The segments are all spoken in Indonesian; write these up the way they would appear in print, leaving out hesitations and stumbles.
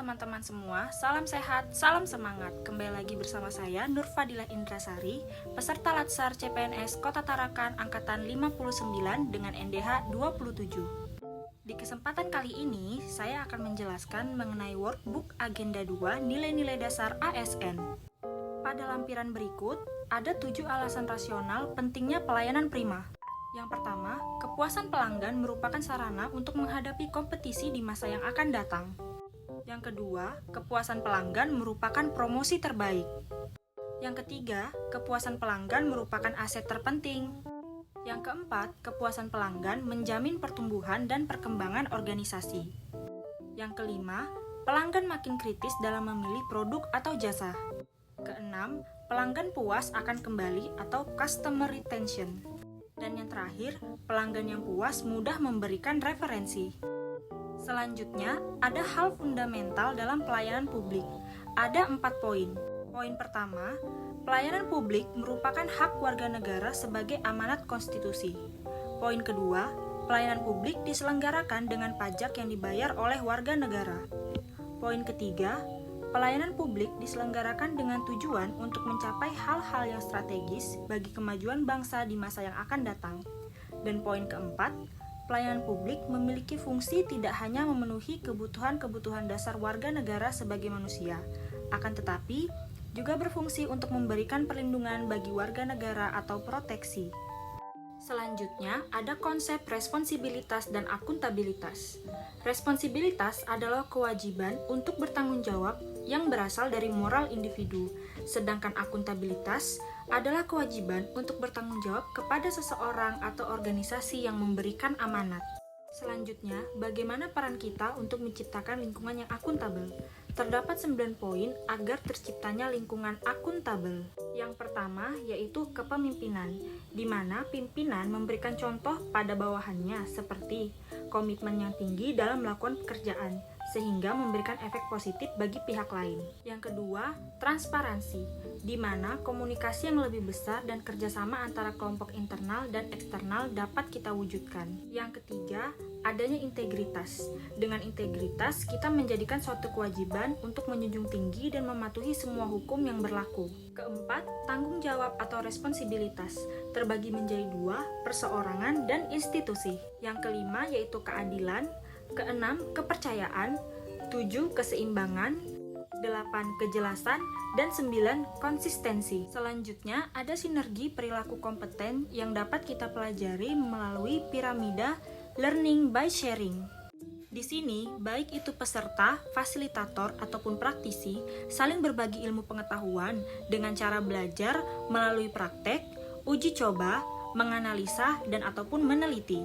teman-teman semua, salam sehat, salam semangat. Kembali lagi bersama saya Nur Fadilah Indrasari, peserta Latsar CPNS Kota Tarakan Angkatan 59 dengan NDH 27. Di kesempatan kali ini, saya akan menjelaskan mengenai workbook agenda 2 nilai-nilai dasar ASN. Pada lampiran berikut, ada 7 alasan rasional pentingnya pelayanan prima. Yang pertama, kepuasan pelanggan merupakan sarana untuk menghadapi kompetisi di masa yang akan datang. Yang kedua, kepuasan pelanggan merupakan promosi terbaik. Yang ketiga, kepuasan pelanggan merupakan aset terpenting. Yang keempat, kepuasan pelanggan menjamin pertumbuhan dan perkembangan organisasi. Yang kelima, pelanggan makin kritis dalam memilih produk atau jasa. Keenam, pelanggan puas akan kembali atau customer retention. Dan yang terakhir, pelanggan yang puas mudah memberikan referensi. Selanjutnya, ada hal fundamental dalam pelayanan publik. Ada 4 poin. Poin pertama, pelayanan publik merupakan hak warga negara sebagai amanat konstitusi. Poin kedua, pelayanan publik diselenggarakan dengan pajak yang dibayar oleh warga negara. Poin ketiga, pelayanan publik diselenggarakan dengan tujuan untuk mencapai hal-hal yang strategis bagi kemajuan bangsa di masa yang akan datang. Dan poin keempat, pelayanan publik memiliki fungsi tidak hanya memenuhi kebutuhan-kebutuhan dasar warga negara sebagai manusia, akan tetapi juga berfungsi untuk memberikan perlindungan bagi warga negara atau proteksi. Selanjutnya, ada konsep responsibilitas dan akuntabilitas. Responsibilitas adalah kewajiban untuk bertanggung jawab yang berasal dari moral individu, sedangkan akuntabilitas adalah kewajiban untuk bertanggung jawab kepada seseorang atau organisasi yang memberikan amanat. Selanjutnya, bagaimana peran kita untuk menciptakan lingkungan yang akuntabel? Terdapat 9 poin agar terciptanya lingkungan akuntabel. Yang pertama yaitu kepemimpinan, di mana pimpinan memberikan contoh pada bawahannya seperti komitmen yang tinggi dalam melakukan pekerjaan, sehingga memberikan efek positif bagi pihak lain. Yang kedua, transparansi, di mana komunikasi yang lebih besar dan kerjasama antara kelompok internal dan eksternal dapat kita wujudkan. Yang ketiga, adanya integritas. Dengan integritas, kita menjadikan suatu kewajiban untuk menjunjung tinggi dan mematuhi semua hukum yang berlaku. Keempat, tanggung jawab atau responsibilitas, terbagi menjadi 2, perseorangan dan institusi. Yang kelima yaitu keadilan. Keenam, kepercayaan. 7, keseimbangan. 8, kejelasan. Dan 9, konsistensi. Selanjutnya, ada sinergi perilaku kompeten yang dapat kita pelajari melalui piramida learning by sharing. Di sini, baik itu peserta, fasilitator, ataupun praktisi saling berbagi ilmu pengetahuan dengan cara belajar melalui praktek, uji coba, menganalisa, dan ataupun meneliti.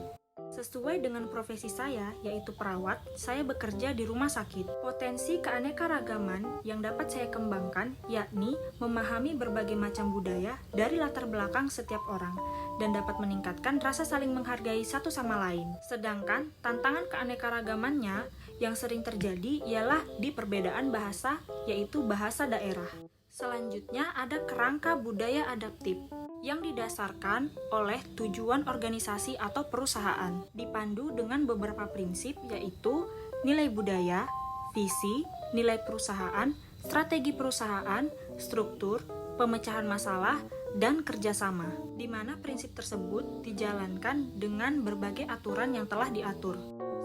Sesuai dengan profesi saya, yaitu perawat, saya bekerja di rumah sakit. Potensi keanekaragaman yang dapat saya kembangkan, yakni memahami berbagai macam budaya dari latar belakang setiap orang, dan dapat meningkatkan rasa saling menghargai satu sama lain. Sedangkan, tantangan keanekaragamannya yang sering terjadi ialah di perbedaan bahasa, yaitu bahasa daerah. Selanjutnya ada kerangka budaya adaptif, yang didasarkan oleh tujuan organisasi atau perusahaan, dipandu dengan beberapa prinsip yaitu nilai budaya, visi, nilai perusahaan, strategi perusahaan, struktur, pemecahan masalah, dan kerjasama, di mana prinsip tersebut dijalankan dengan berbagai aturan yang telah diatur.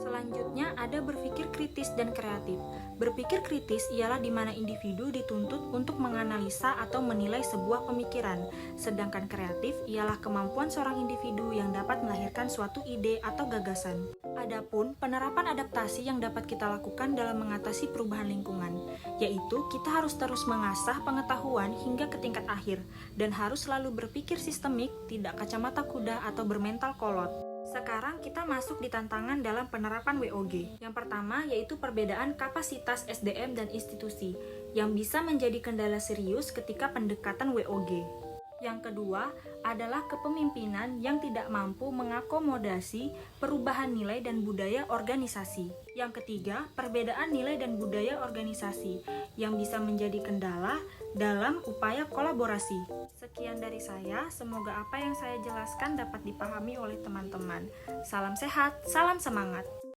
Selanjutnya ada berpikir kritis dan kreatif. Berpikir kritis ialah di mana individu dituntut untuk menganalisa atau menilai sebuah pemikiran, sedangkan kreatif ialah kemampuan seorang individu yang dapat melahirkan suatu ide atau gagasan. Adapun penerapan adaptasi yang dapat kita lakukan dalam mengatasi perubahan lingkungan, yaitu kita harus terus mengasah pengetahuan hingga ke tingkat akhir, dan harus selalu berpikir sistemik, tidak kacamata kuda atau bermental kolot. Sekarang kita masuk di tantangan dalam penerapan WOG. Yang pertama yaitu perbedaan kapasitas SDM dan institusi yang bisa menjadi kendala serius ketika pendekatan WOG. Yang kedua adalah kepemimpinan yang tidak mampu mengakomodasi perubahan nilai dan budaya organisasi. Yang ketiga, perbedaan nilai dan budaya organisasi yang bisa menjadi kendala dalam upaya kolaborasi. Sekian dari saya, semoga apa yang saya jelaskan dapat dipahami oleh teman-teman. Salam sehat, salam semangat.